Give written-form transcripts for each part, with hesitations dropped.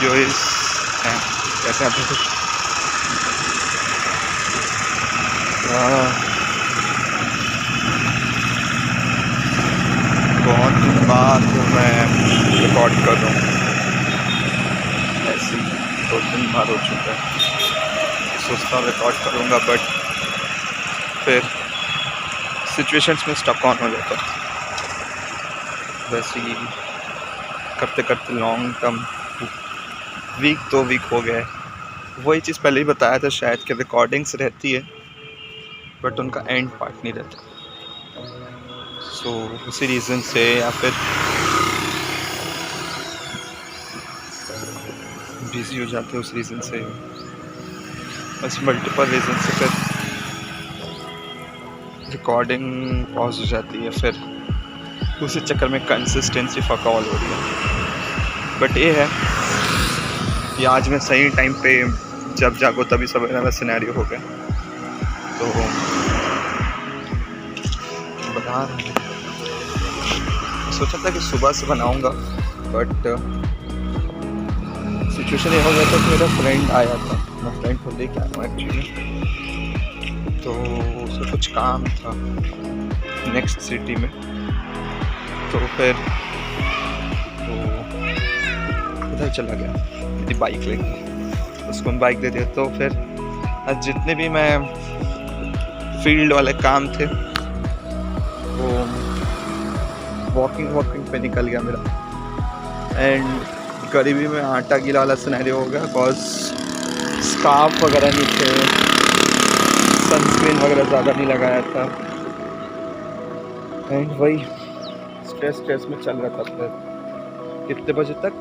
जो इस हैं कैसे आते थे बहुत दिन बाद मैं रिकॉर्ड कर रहा हूँ। ऐसे 2-3 बार हो चुका है, सोचता हूँ रिकॉर्ड करूँगा बट फिर सिचुएशंस में स्टक ऑन हो जाता है। वैसे ही करते करते लॉन्ग टर्म वीक 2 वीक हो गया है। वही चीज़ पहले ही बताया था शायद कि रिकॉर्डिंग्स रहती है बट उनका एंड पार्ट नहीं रहता। सो उसी रीज़न से या फिर बिज़ी हो जाते हैं उस रीज़न से, बस मल्टीपल रीज़न से फिर रिकॉर्डिंग पॉज हो जाती है। फिर उसी चक्कर में कंसिस्टेंसी फक ऑल हो रही है। बट ये है कि आज मैं सही टाइम पे जब जागो तभी सवेरे वाला सिनेरियो हो गया। तो बना सोचा था कि सुबह से बनाऊंगा बट सिचुएशन ये हो गया था कि मेरा फ्रेंड आया था। मैं फ्रेंड को लेके आया हूँ एक्चुअली, तो उसको कुछ काम था नेक्स्ट सिटी में, तो फिर वो उधर चला गया मेरी बाइक लेके। उसको बाइक दे दिया। तो फिर आज जितने भी मैं फील्ड वाले काम थे वो वॉकिंग पे निकल गया मेरा। एंड गरीबी में आटा गीला वाला सिनेरियो हो गया, बिकॉज स्कार्फ वगैरह नहीं थे, सनस्क्रीन वगैरह ज़्यादा नहीं लगाया था। एंड वही स्ट्रेस में चल रहा था। फिर कितने बजे तक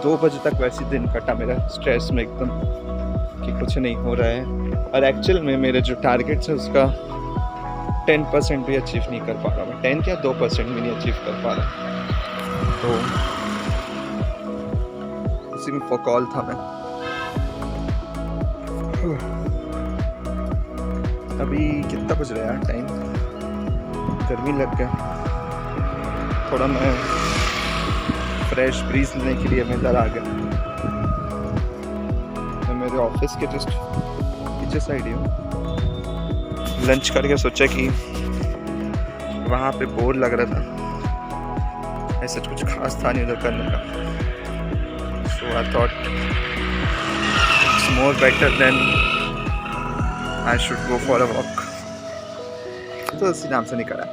2 बजे तक वैसे दिन कटा मेरा स्ट्रेस में एकदम कि कुछ नहीं हो रहा है। और एक्चुअल में मेरे जो टारगेट्स है उसका 10% भी अचीव नहीं कर पा रहा मैं। 10 या 2% भी नहीं अचीव कर पा रहा। तो उसी में फोकॉल था मैं। अभी कितना बज रहा है यार, टाइम गर्मी लग गया। थोड़ा मैं फ्रेश ब्रीज लेने के लिए मैं इधर आ गया। मैं मेरे ऑफिस के जस्ट पीछे साइड ही हूँ। लंच करके सोचा कि वहाँ पे बोर लग रहा था, ऐसा कुछ खास था नहीं उधर करने का। So I thought it's more better than I should go for a walk. तो इसी नाम से निकला।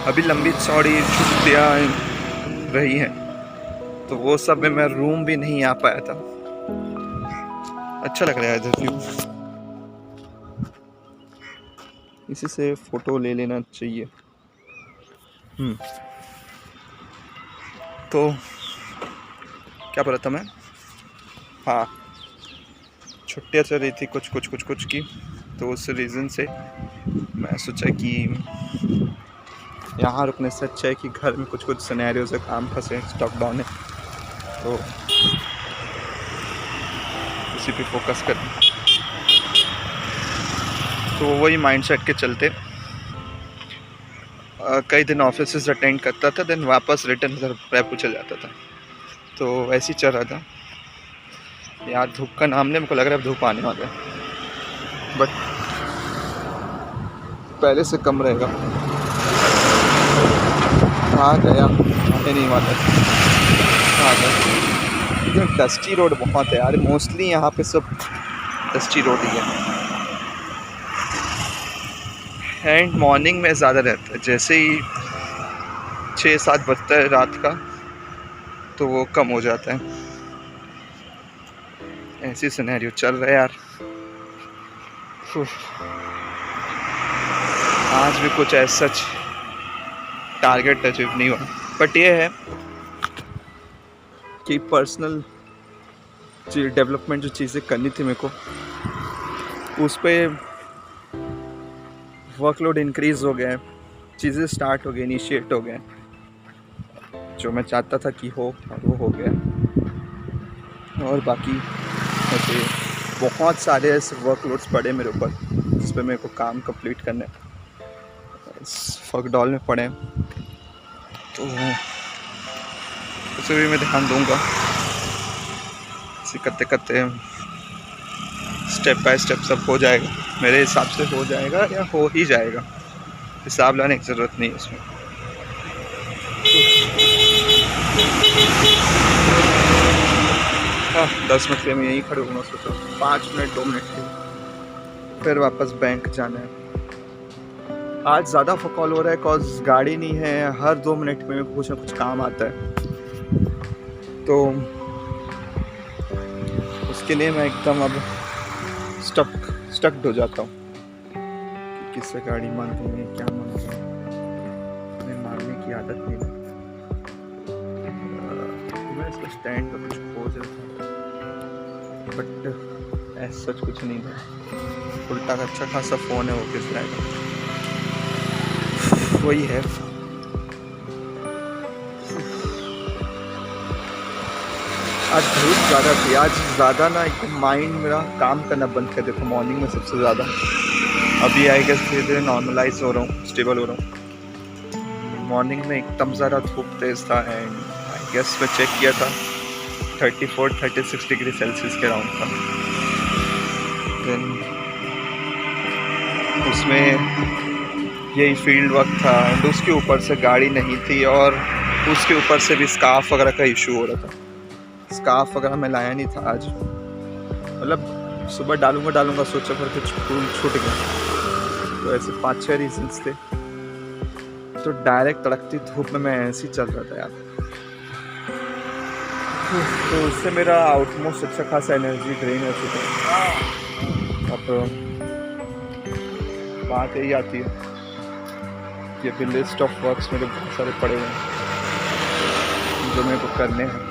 अभी लंबी चौड़ी छुट्टियाँ रही हैं, तो वो सब में मैं रूम भी नहीं आ पाया था। अच्छा लग रहा है इधर व्यू, इसी से फोटो ले लेना चाहिए। तो क्या बोला था मैं? हाँ, छुट्टियाँ चल रही थी कुछ की, तो उस रीज़न से मैं सोचा कि यहाँ रुकने से अच्छा है कि घर में कुछ सिनेरियो से काम फंसे, स्टॉक डाउन है, तो उसी पे फोकस कर। तो वही माइंडसेट के चलते कई दिन ऑफिस अटेंड करता था, देन वापस रिटर्न इधर रायपुर चल जाता था। तो ऐसे ही चल रहा था यार। धूप का नाम नहीं, मेरे को लग रहा है धूप आने वाला है, बट पहले से कम रहेगा। आ गया, आने नहीं वाला आ गया। इधर डस्टी रोड बहुत है यार, मोस्टली यहाँ पे सब डस्टी रोड ही है। एंड मॉर्निंग में ज़्यादा रहता है, जैसे ही 6-7 बजता है रात का तो वो कम हो जाता है। ऐसी सिनेरियो चल रहा है यार। आज भी कुछ ऐसा सच टारगेट अचीव नहीं हुआ, बट ये है कि पर्सनल डेवलपमेंट जो चीज़ें करनी थी मेरे को, उस पर वर्कलोड इंक्रीज़ हो गया है, चीज़ें स्टार्ट हो गई, इनिशिएट हो गए। जो मैं चाहता था कि हो वो हो गया। और बाकी ऐसे बहुत सारे ऐसे वर्कलोड्स पड़े मेरे ऊपर जिस पर मेरे को काम कंप्लीट करने फकडॉल में पड़े। तो उसे भी मैं ध्यान दूंगा। इसे करते करते स्टेप बाय स्टेप सब हो जाएगा, मेरे हिसाब से हो जाएगा या हो ही जाएगा, हिसाब लाने की ज़रूरत नहीं है इसमें। हाँ 10 मिनट के मैं यहीं खड़े होना सोचा, 5 मिनट 2 मिनट के फिर वापस बैंक जाना है। आज ज़्यादा फकौल हो रहा है कॉज गाड़ी नहीं है, हर 2 मिनट में कुछ ना कुछ काम आता है, तो उसके लिए मैं एकदम अब स्टक्ड हो जाता हूँ कि किससे गाड़ी मांगनी है, क्या मांगना है। मैं मांगने की आदत नहीं है। मैं इसका स्टैंड पर कुछ खोज रहा था बट ऐसा सच कुछ नहीं था। उल्टा का अच्छा खासा फ़ोन है, वो किस रहेगा, वही है। आज धूप ज़्यादा थी, आज ज़्यादा ना एकदम माइंड मेरा काम करना बंद कर देता मॉर्निंग में सबसे ज़्यादा। अभी आई गेस धीरे धीरे नॉर्मलाइज हो रहा हूँ, स्टेबल हो रहा हूँ। मॉर्निंग में एकदम ज़्यादा धूप तेज़ था एंड आई गेस मैं चेक किया था 34-36 डिग्री सेल्सियस के राउंड था। देन उसमें यही फील्ड वर्क था एंड उसके ऊपर से गाड़ी नहीं थी और उसके ऊपर से भी स्कार्फ वगैरह का इशू हो रहा था। स्कार्फ वगैरह मैं लाया नहीं था आज, मतलब सुबह डालूंगा सोचा पर कुछ छूट गया, तो ऐसे 5-6 रीजंस थे। तो डायरेक्ट तड़कती धूप में मैं ऐसे ही चल रहा था यार, तो उससे मेरा आउटमोस्ट अच्छा खासा एनर्जी ड्रेन हो चुका है। अब बात यही आती है कि अभी लिस्ट ऑफ वर्क्स मेरे बहुत सारे पड़े हुए हैं जो मेरे को करने हैं।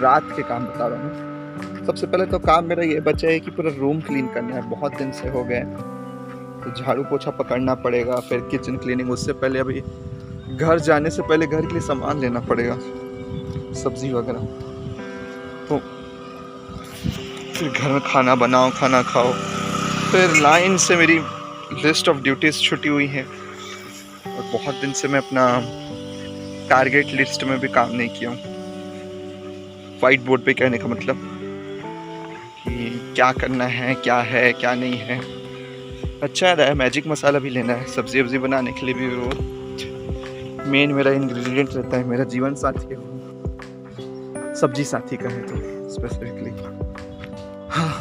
रात के काम बता रहा हूँ। सबसे पहले तो काम मेरा ये बचा है कि पूरा रूम क्लीन करना है, बहुत दिन से हो गए, तो झाड़ू पोछा पकड़ना पड़ेगा, फिर किचन क्लीनिंग। उससे पहले अभी घर जाने से पहले घर के लिए सामान लेना पड़ेगा, सब्जी वगैरह, तो फिर घर में खाना बनाओ, खाना खाओ। फिर लाइन से मेरी लिस्ट ऑफ ड्यूटीज़ छुटी हुई हैं और बहुत दिन से मैं अपना टारगेट लिस्ट में भी काम नहीं किया हूँ। वाइट बोर्ड पे कहने का मतलब कि क्या करना है, क्या नहीं है। अच्छा रहा है, मैजिक मसाला भी लेना है, सब्जी वब्जी बनाने के लिए भी वो मेन मेरा इंग्रेडिएंट रहता है। मेरा जीवन साथी है वो, सब्जी साथी का है तो स्पेसिफिकली। हाँ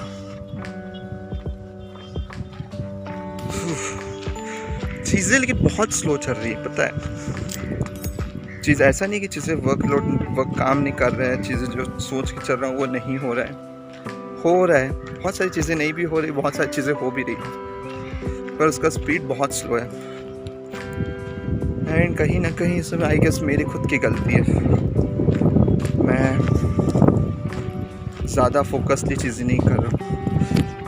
चीज़ें लेकिन बहुत स्लो चल रही है, पता है। चीज़ ऐसा नहीं कि चीज़ें वर्क काम नहीं कर रहे हैं, चीज़ें जो सोच के चल रहा हूँ वो नहीं हो रहा है। बहुत सारी चीज़ें नहीं भी हो रही, बहुत सारी चीज़ें हो भी रही, पर उसका स्पीड बहुत स्लो है। एंड कहीं ना कहीं इसमें आई गेस मेरी खुद की गलती है। मैं ज़्यादा फोकसली चीज़ें नहीं कर रहा।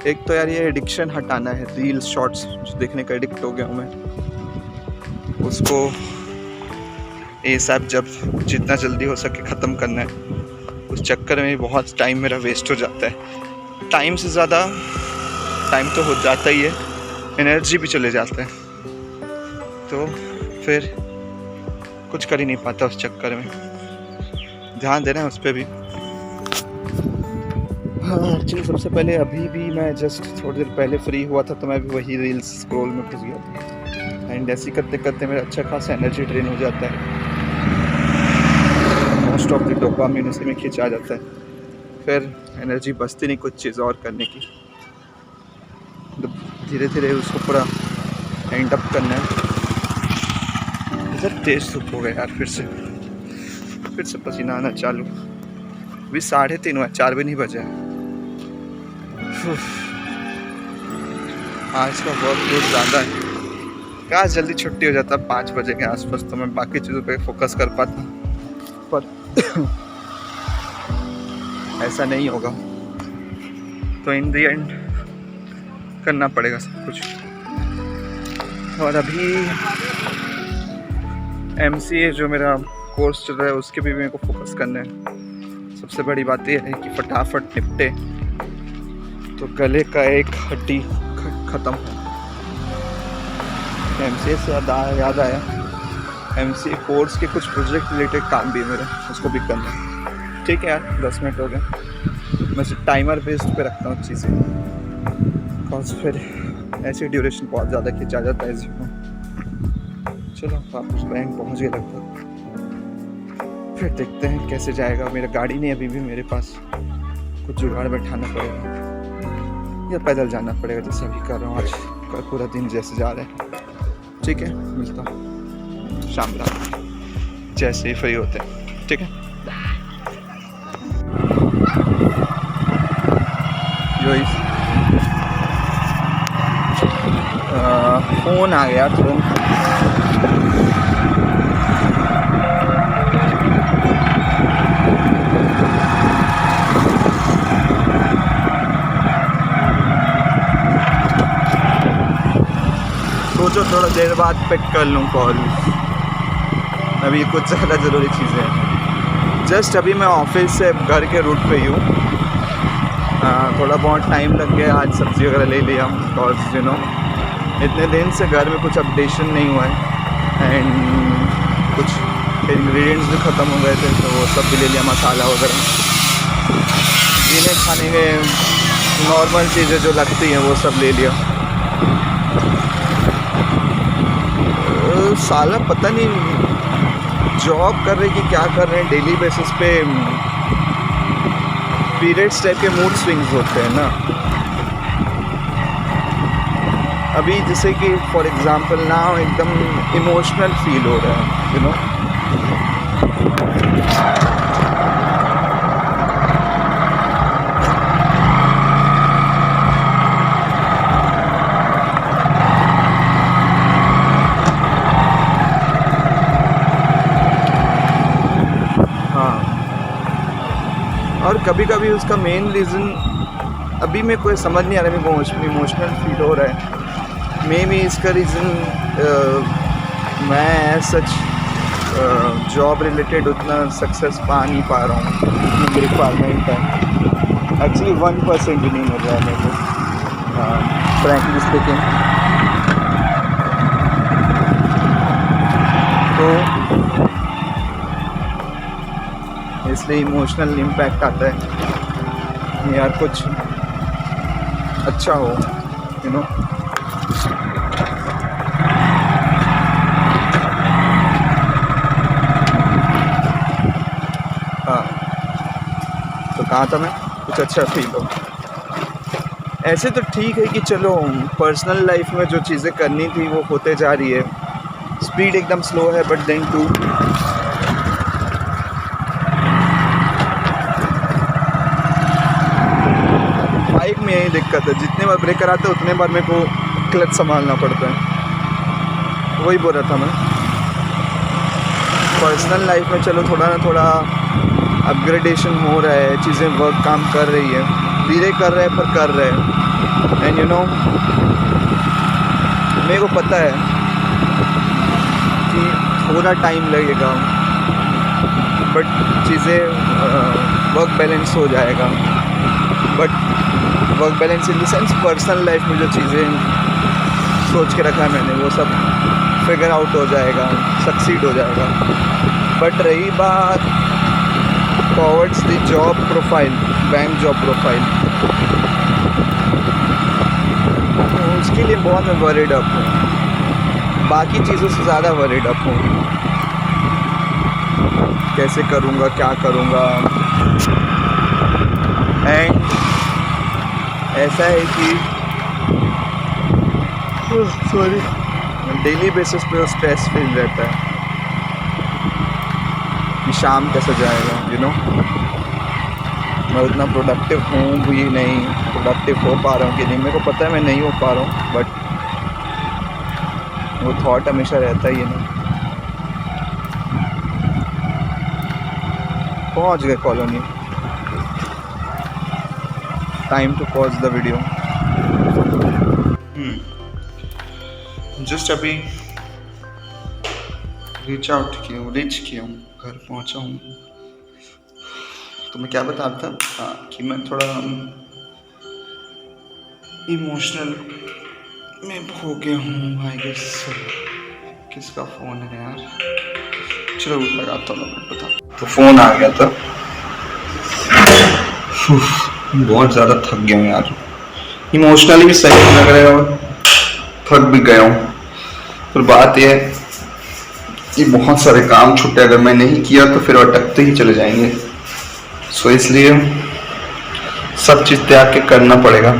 एक तो यार ये एडिक्शन हटाना है, रील्स शॉर्ट्स जो देखने का एडिक्ट हो गया हूँ मैं, उसको जब जितना जल्दी हो सके ख़त्म करना है। उस चक्कर में बहुत टाइम मेरा वेस्ट हो जाता है। टाइम से ज़्यादा टाइम तो हो जाता ही है, एनर्जी भी चले जाता है, तो फिर कुछ कर ही नहीं पाता उस चक्कर में। ध्यान देना है उस पर भी। हाँ एक्चुअली सबसे पहले अभी भी मैं जस्ट थोड़ी देर पहले फ्री हुआ था तो मैं भी वही रील्स स्क्रॉल में घुस गया था एंड ऐसे करते करते मेरा अच्छा खासा एनर्जी ड्रेन हो जाता है। मोस्ट ऑफ द डोपामिन उसी में खिंच आ जाता है, फिर एनर्जी बचती नहीं कुछ चीज़ और करने की। धीरे धीरे उसको पूरा एंड अप करना है। इधर तेज धूप हो गया यार, फिर से पसीना आना चालू। अभी 3:30 हुआ, 4 भी नहीं बजे। आज का वर्कलोड ज़्यादा है, काश जल्दी छुट्टी हो जाता 5 बजे के आसपास, तो मैं बाकी चीज़ों पे फोकस कर पाता, पर ऐसा नहीं होगा। तो इन दी एंड करना पड़ेगा सब कुछ। और अभी MCA जो मेरा कोर्स चल रहा है उसके भी मेरे को फोकस करना है। सबसे बड़ी बात यह है कि फटाफट निपटे तो गले का एक हड्डी ख़त्म हो। MCA से याद आया MC कोर्स के कुछ प्रोजेक्ट रिलेटेड काम भी है मेरे, उसको भी करना है। ठीक है यार, 10 मिनट हो गए। मैं सिर्फ टाइमर बेस्ड पे रखता हूँ चीज़ें, बिकॉज फिर ऐसी ड्यूरेशन बहुत ज़्यादा खिंचा जाता है इसमें। चलो वापस बैंक पहुँच गए लगभग, फिर देखते हैं कैसे जाएगा। मेरा गाड़ी नहीं अभी भी मेरे पास, कुछ जुगाड़ बैठाना पड़ेगा या पैदल जाना पड़ेगा, जैसे अभी कर रहा हूँ। आज का पूरा दिन जैसे जा रहा है। ठीक है, मिलता हूँ शाम रात जैसे ही फ्री होते हैं। ठीक है, फ़ोन आ गया तुरंत। सोचो थोड़ा देर बाद पिक कर लूँ कॉल, अभी कुछ ज़्यादा ज़रूरी चीज़ें हैं। जस्ट अभी मैं ऑफिस से घर के रूट पे ही हूँ। थोड़ा बहुत टाइम लग गया, आज सब्ज़ी वगैरह ले लिया, बिकॉज यू नो इतने दिन से घर में कुछ अपडेशन नहीं हुआ है एंड कुछ इंग्रेडिएंट्स भी ख़त्म हो गए थे, तो वो सब भी ले लिया, मसाला वगैरह। जिन्हें खाने में नॉर्मल चीज़ें जो लगती हैं वो सब ले लिया। साला पता नहीं जॉब कर रहे कि क्या कर रहे हैं, डेली बेसिस पे पीरियड्स टाइप के मूड स्विंग्स होते हैं ना। अभी जैसे कि फॉर एग्जांपल ना एकदम इमोशनल फील हो रहा है, यू नो। और कभी कभी उसका मेन रीज़न अभी मेरे को समझ नहीं आ रहा है, मेरे को इमोशनल फील हो रहा है। मे बी इसका रीज़न मैं सच जॉब रिलेटेड उतना सक्सेस पा नहीं पा रहा हूँ जितनी मेरी रिक्वायरमेंट है। एक्चुअली 1% भी नहीं मिल रहा है मेरे को, फ्रैंकली स्पीकिंग। तो इसलिए इमोशनल इम्पैक्ट आता है यार, कुछ अच्छा हो, यू नो। हाँ, तो कहाँ था मैं? कुछ अच्छा फील हो। ऐसे तो ठीक है कि चलो पर्सनल लाइफ में जो चीज़ें करनी थी वो होते जा रही है, स्पीड एकदम स्लो है, बट देन टू बाइक में यही दिक्कत है, जितने बार ब्रेकर आते हैं उतने बार मेरे को क्लच संभालना पड़ता है। वही बोल रहा था मैं, पर्सनल लाइफ में चलो थोड़ा ना थोड़ा अपग्रेडेशन हो रहा है, चीज़ें वर्क काम कर रही है, धीरे कर रहे हैं पर कर रहे हैं। एंड यू नो मेरे को पता है कि थोड़ा टाइम लगेगा, बट चीज़ें वर्क बैलेंस हो जाएगा। But work balance in the sense personal life में जो चीज़ें सोच के रखा है मैंने वो सब फिगर आउट हो जाएगा, सक्सीड हो जाएगा। बट रही बात forwards the job profile, bank job profile, तो उसके लिए बहुत मैं वरीड अप हूँ, बाकी चीज़ों से ज़्यादा वरीड अप हूँ। कैसे करूँगा, क्या करूँगा। एंड ऐसा है कि सॉरी डेली बेसिस पे स्ट्रेस फील रहता है कि शाम कैसे जाएगा, यू नो। मैं उतना प्रोडक्टिव हूँ भी नहीं, प्रोडक्टिव हो पा रहा हूँ कि नहीं मेरे को पता है, मैं नहीं हो पा रहा हूँ, बट वो थॉट हमेशा रहता ही है ना। पहुँच गए colony, time to pause the video. Just अभी रीच किया हूँ, घर पहुँचा हूँ। तो मैं क्या बता रहा था, हाँ, कि मैं थोड़ा इमोशनल में हो गया हूँ, आई गेस। किसका फ़ोन है यार? चलो लगाता हूँ, बता। तो फ़ोन आ गया था। बहुत ज़्यादा थक गया हूँ यार, इमोशनली भी सही नहीं लग रहा है और थक भी गया हूँ। पर बात यह है कि बहुत सारे काम छूटे, अगर मैं नहीं किया तो फिर अटकते ही चले जाएंगे। सो इसलिए सब चीज़ त्याग के करना पड़ेगा,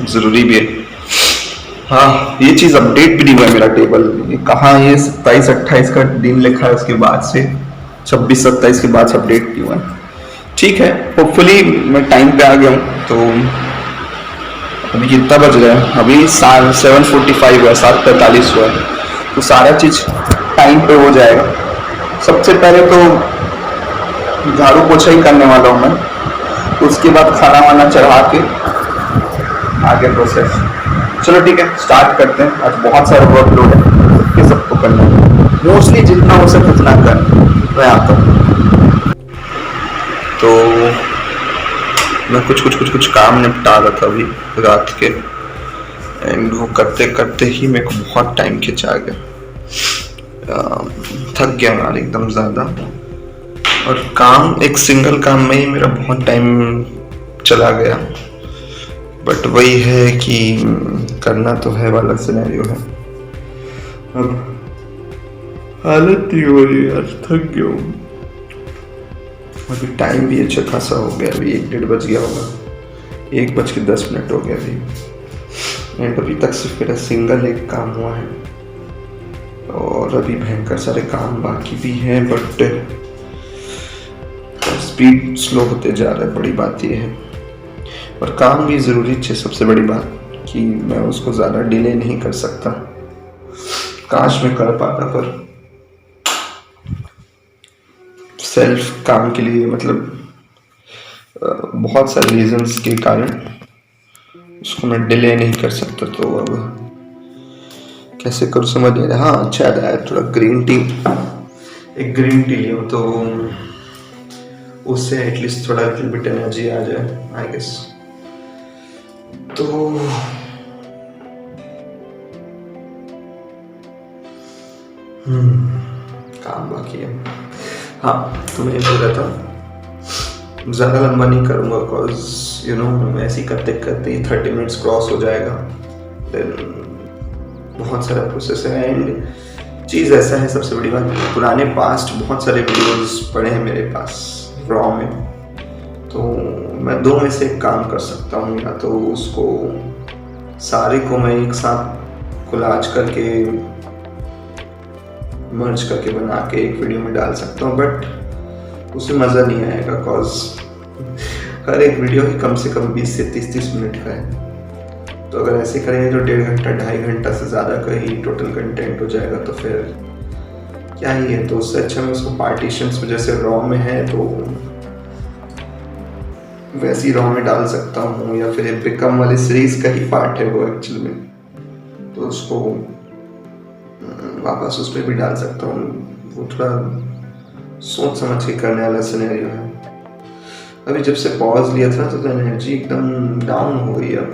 ज़रूरी भी है। हाँ, ये चीज़ अपडेट भी नहीं हुआ है मेरा टेबल, ये कहाँ, ये 27-28 का दिन लिखा है, उसके बाद से 26-27 के बाद से अपडेट नहीं हुआ है। ठीक है, होपफुली मैं टाइम पे आ गया हूँ। तो अभी कितना बज गया है? अभी 7:45 हुआ है, 7:45 हुआ है। तो सारा चीज़ टाइम पे हो जाएगा। सबसे पहले तो झाड़ू पोछा ही करने वाला हूँ मैं, उसके बाद खाना वाना चढ़ा के आगे प्रोसेस। चलो ठीक है, स्टार्ट करते हैं। आज बहुत सारा वर्कलोड है, ये सबको करना है, मोस्टली जितना हो सके उतना कर मैं आता हूँ। तो मैं कुछ काम निपटा रहा था अभी रात के, एंड वो करते करते ही मेरे को बहुत टाइम खिंचा गया। थक गया यार एकदम ज़्यादा, और काम, एक सिंगल काम में ही मेरा बहुत टाइम चला गया। बट वही है कि करना तो है वाला सिनेरियो है। अब हालत ही हो रही है यार, थक गया हूँ। अभी टाइम भी अच्छा खासा हो गया, अभी 1-1:30 बज गया होगा, 1:10 हो गया अभी। एंड अभी तक सिर्फ मेरा सिंगल एक काम हुआ है, और अभी भयंकर सारे काम बाकी भी हैं, बट स्पीड स्लो होते जा रहा है। बड़ी बात ये है, और काम भी ज़रूरी है। सबसे बड़ी बात कि मैं उसको ज़्यादा डिले नहीं कर सकता। काश मैं कर पाता, पर सेल्फ काम के लिए मतलब बहुत सारे रीजंस के कारण उसको मैं डिले नहीं कर सकता। तो अब कैसे करूँ समझ नहीं रहा। हाँ, अच्छा है थोड़ा ग्रीन टी, एक ग्रीन टी लियो तो उससे एटलीस्ट थोड़ा लिटिल बिट एनर्जी आ जाए, आई गेस। तो काम बाकी है। हाँ, तो मैं बोल रहा था ज़्यादा लंबा नहीं करूँगा, बिकॉज यू नो ऐसे ही करते करते ही 30 मिनट्स क्रॉस हो जाएगा। देन बहुत सारा प्रोसेस है, एंड चीज़ ऐसा है, सबसे बड़ी बात, पुराने पास्ट बहुत सारे वीडियोस पड़े हैं मेरे पास रॉ में। तो मैं दो में से एक काम कर सकता हूँ, या तो उसको सारे को मैं एक साथ कोलाज करके मर्ज करके बना के एक वीडियो में डाल सकता हूँ, बट उससे मज़ा नहीं आएगा, कॉज हर एक वीडियो ही कम से कम 20 से 30 मिनट का है। तो अगर ऐसे करेंगे तो 1.5 घंटा 2.5 घंटा से ज़्यादा का ही टोटल कंटेंट हो जाएगा, तो फिर क्या ही है। तो उससे अच्छा मैं उसको पार्टीशंस में, जैसे रॉ में है तो वैसी रॉ में डाल सकता हूँ, या फिर बिकम वाली सीरीज का ही पार्ट है वो एक्चुअली में, तो उसको वापस उसमें भी डाल सकता हूँ। वो थोड़ा सोच समझ के करने वाला सिनेरियो है। अभी जब से पॉज लिया था तो एनर्जी एकदम डाउन हो गई। अब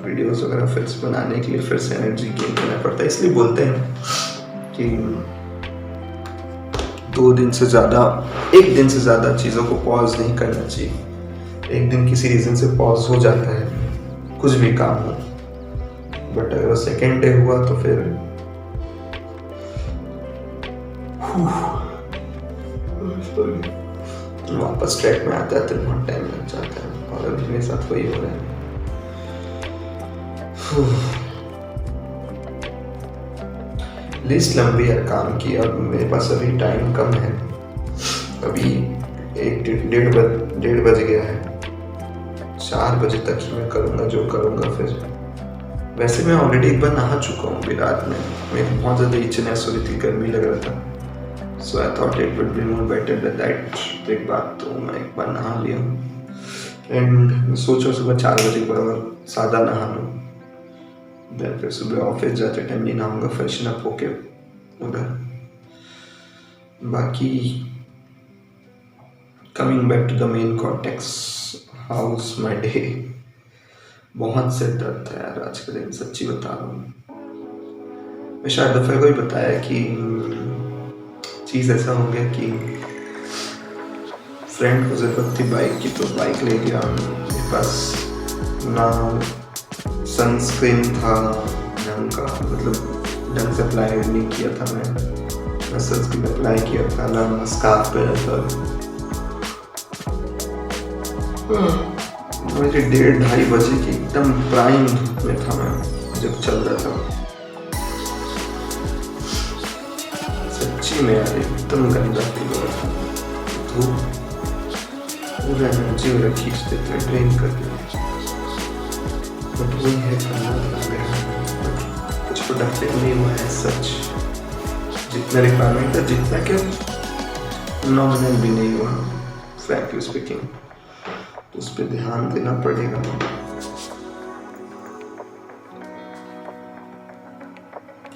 वीडियोस वगैरह फिर से बनाने के लिए फिर से एनर्जी गेन करना पड़ता है। इसलिए बोलते हैं कि 2 दिन से ज़्यादा, 1 दिन से ज़्यादा चीज़ों को पॉज नहीं करना चाहिए। एक दिन किसी रीज़न से पॉज हो जाता है, कुछ भी काम हो, बट अगर सेकेंड डे हुआ तो फिर वापस ट्रैक में आते आते बहुत टाइम लग जाता है, और अभी मेरे साथ वही हो रहा है। लिस्ट लंबी है काम की, और मेरे पास अभी टाइम कम है। अभी 1-1:30 बज गया है, 4 बजे तक ही मैं करूँगा जो करूँगा। फिर वैसे मैं ऑलरेडी एक बार नहा चुका हूँ अभी रात में, मेरे को बहुत ज़्यादा इचनेस हो रही थी, गर्मी लग रहा था। So I thought it would be more better that. तो एक बात, तो मैं एक बार नहा लिया, एंड सोचो सुबह 4 बजे के बराबर सादा नहा लूँ। देन फिर सुबह ऑफिस जाते टाइम नहीं नहाऊंगा, फ्रेशन अप होके उधर। बाकी coming back to the main context, how's my day. बहुत सिर दर्द था यार आज के दिन, सच्ची बता रहा हूँ। मैं शायद दफ़े को ही बताया कि चीज़ ऐसा हो गया कि फ्रेंड को ज़रूरत थी बाइक की, तो बाइक ले गया। मेरे पास ना सनस्क्रीन था ढंग का, मतलब ढंग से अप्लाई नहीं किया था मैं, ना सनस्क्रीन अप्लाई किया था, ना स्कार्फ पहना था। मुझे 1:30-2:30 बजे की एकदम प्राइम धूप में था मैं जब चल रहा था। सच्ची में यार एकदम गंदा फील हो रहा था। धूप पूरा एनर्जी मेरा खींच देता है, ड्रेन कर देता है। बट वही है, करना लग गया, कुछ प्रोडक्टिव नहीं हुआ है सच। जितना रिक्वायरमेंट था, जितना क्या नॉमिनल भी नहीं हुआ फ्रैंकली स्पीकिंग, तो उस पर ध्यान देना पड़ेगा।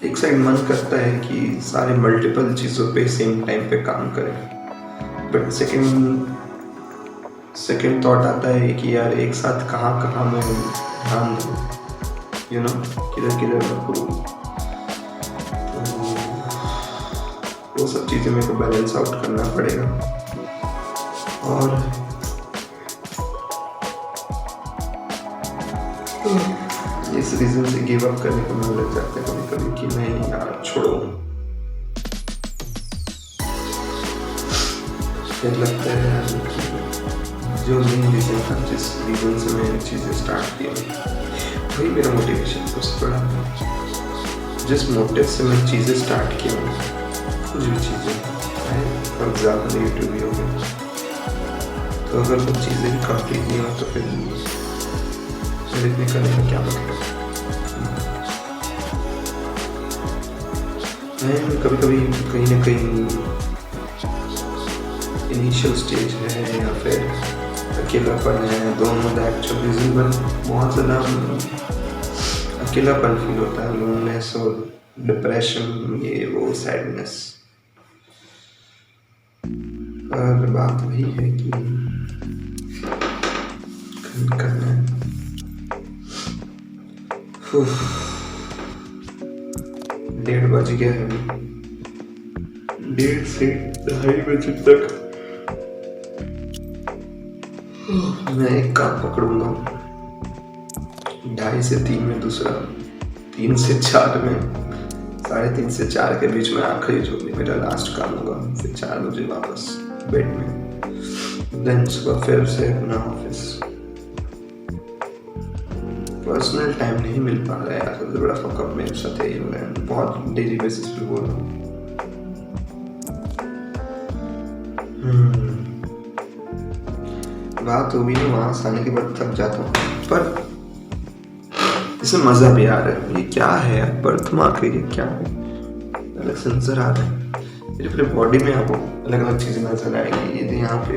एक साइड मन करता है कि सारे मल्टीपल चीज़ों पे सेम टाइम पे काम करें, बट सेकेंड थॉट आता है कि यार एक साथ कहाँ मैं ध्यान दूँ, यू नो, किधर मैं करूँ। तो वो सब चीज़ें मेरे को बैलेंस आउट करना पड़ेगा। और इस रीज़न से गिव अप करने को मन लग जाता है कभी कि नहीं यार छोड़ो। फिर लगता है यार कि जो मेन रीज़न था, जिस रीज़न से मैं चीज़ें स्टार्ट की, वही मेरा मोटिवेशन था। उससे बड़ा जिस मोटिव से मैं चीज़ें स्टार्ट की, कुछ भी चीज़ें, फॉर एग्जाम्पल यूट्यूब ही हो गया, तो अगर वो चीज़ें भी कंप्लीट नहीं हो तो फिर इतने करने का क्या मतलब। मैं कभी कहीं ना कहीं इनिशियल स्टेज है या फिर अकेलापन है, दोनों द एक्चुअल रीज़न, पर बहुत ज़्यादा अकेलापन फील होता है, लोननेस और डिप्रेशन, ये वो सैडनेस। पर बात वही है कि करना है। 1:30 बज गया है, 1:30 से 2:30 बजे तक मैं एक काम पकड़ूंगा, 2:30 से 3 में दूसरा, 3 से 4 में, 3:30 से 4 के बीच में आखिरी जो भी मेरा लास्ट काम होगा, फिर 4 बजे वापस बेड में, देन सुबह फिर से अपना ऑफिस। पर्सनल टाइम नहीं मिल पा रहा है यार, सबसे बड़ा फकअप मेरे साथ यही हो रहा है, बहुत डेली बेसिस पे बोल रहा हूँ। बात होगी ना, वहाँ से आने के बाद थक जाता हूँ, पर इसमें मज़ा भी आ रहा है। ये क्या है यार, बर्थमार्क है, ये क्या है, अलग से नजर आ रहा है मेरे पूरे बॉडी में। आपको अलग अलग चीज़ें नजर आएगी। ये यहाँ पे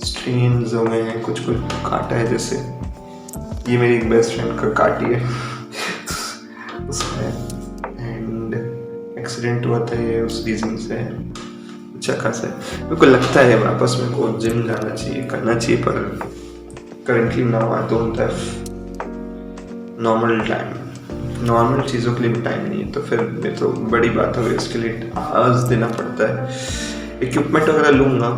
स्ट्रेन्स हो गए हैं, कुछ काटा है, जैसे ये मेरी एक बेस्ट फ्रेंड का काटी है उसमें, एंड एक्सीडेंट हुआ था ये उस रीज़न से। अच्छा खासा मेरे को लगता है वापस मेरे को जिम जाना चाहिए, करना चाहिए, पर currently now I don't have normal चीज़ों के लिए भी टाइम नहीं है, तो फिर मेरे तो बड़ी बात हो गई, उसके लिए आवाज़ देना पड़ता है। इक्विपमेंट वगैरह लूँगा,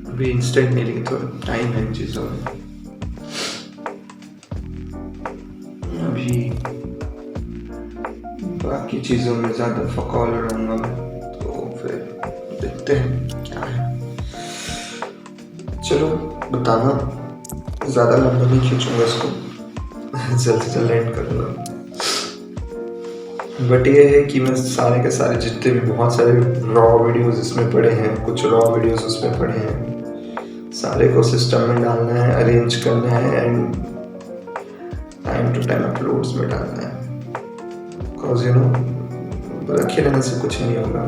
अभी इंस्टेंट नहीं, लेकिन थोड़ा टाइम है इन चीज़ों में। अभी बाकी चीज़ों में ज़्यादा फोकल रहूँगा मैं, तो फिर देखते हैं क्या है। चलो बताना, ज़्यादा लंबा नहीं खींचूंगा इसको, जल्द से जल्द एंड करूँगा। बट ये है कि मैं सारे के सारे जितने भी बहुत सारे रॉ वीडियोस इसमें पड़े हैं, कुछ रॉ वीडियोस उसमें पड़े हैं, सारे को सिस्टम में डालना है, अरेंज करना है, and time to time uploads में डालना है। बिकॉज यू नो, रखे रहने से कुछ नहीं होगा,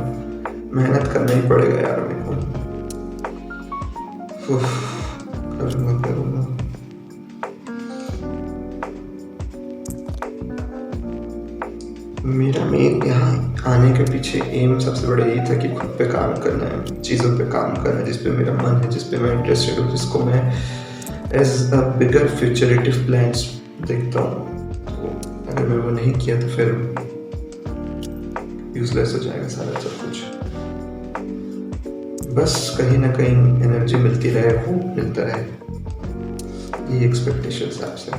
मेहनत करना ही पड़ेगा यार मेरे को। करूँगा। मेरा मेन यहाँ आने के पीछे एम सबसे बड़ा यही था कि खुद पे काम करना है, चीज़ों पे काम करना है जिस पे मेरा मन है, जिस पे मैं इंटरेस्टेड हूँ, जिसको मैं एज अ बिगर फ्यूचरेटिव प्लान्स देखता हूँ। तो अगर मैं वो नहीं किया तो फिर यूजलेस हो जाएगा सारा सब कुछ। बस कहीं ना कहीं एनर्जी मिलती रहे, होप मिलता रहे, ये एक्सपेक्टेशंस आपसे।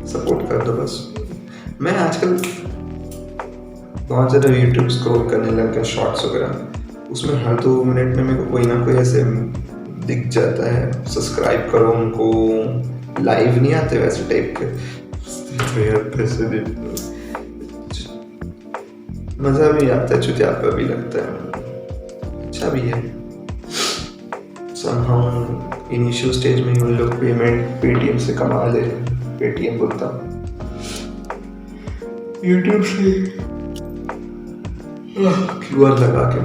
सपोर्ट कर दो बस। मैं आजकल बहुत ज़्यादा यूट्यूब स्क्रॉल करने लग गया, शॉर्ट्स वगैरह, उसमें हर 2 मिनट में मेरे को कोई ना कोई ऐसे दिख जाता है, सब्सक्राइब करो उनको, लाइव नहीं आते वैसे टाइप के यार, पैसे दे, मज़ा भी आता है, चुतियापा भी लगता है, अच्छा भी है। somehow इनिशियल स्टेज में उन लोग पेमेंट पेटीएम से कमा ले, पेटीएम बोलता यूट्यूब से क्यूआर लगा के।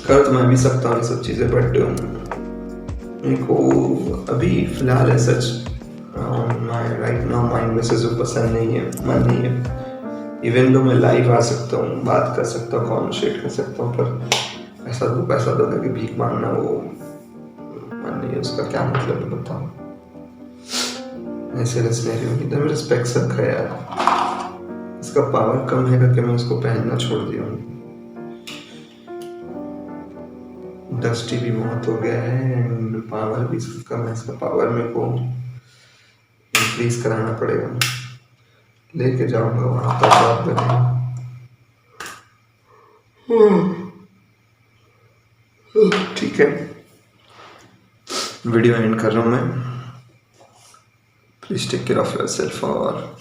कर तो मैं भी सकता हूँ ये सब चीज़ें, बट मेरे को अभी फिलहाल है सच राइट नाउ माइंड में से जो पसंद नहीं है, मन नहीं है। इवन दो मैं लाइव आ सकता हूँ, बात कर सकता हूँ, कॉन्वर्सेट कर सकता हूँ, पर पैसा दो करके भीख मांगना वो मन नहीं है, उसका क्या मतलब है बताओ। ऐसे एकदम रिस्पेक्ट सब है यार, इसका पावर कम है करके मैं उसको पहनना छोड़ दिया हूँ। डस्टी भी बहुत हो गया है एंड पावर भी कम है, इसका पावर मेरे को इंक्रीज कराना पड़ेगा, लेके जाऊंगा वहां तक बात बनेगा। ठीक है, वीडियो एंड कर रहा हूँ मैं। Please take care of yourself और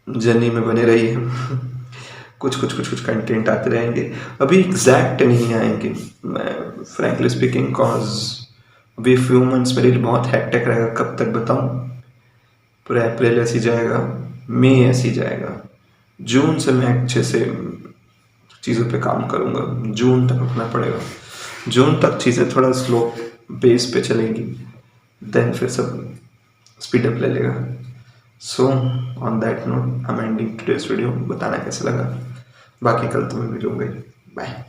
जर्नी में बने रहिए। कुछ कंटेंट आते रहेंगे, अभी एग्जैक्ट नहीं आएंगे मैं फ्रैंकली स्पीकिंग, कॉज अभी फ्यू मंथ्स मेरे लिए बहुत हैक्टिक रहेगा। कब तक बताऊं, पूरा अप्रैल ऐसी जाएगा, मई ऐसी जाएगा, जून से मैं अच्छे से चीज़ों पे काम करूँगा, जून तक रुकना पड़ेगा। जून तक चीज़ें थोड़ा स्लो बेस पे चलेंगी, देन फिर सब स्पीडअप ले लेगा। So on that note I am ending today's video. बताना कैसे लगा, बाकी कल तो मैं मिलूंगा ही। बाय।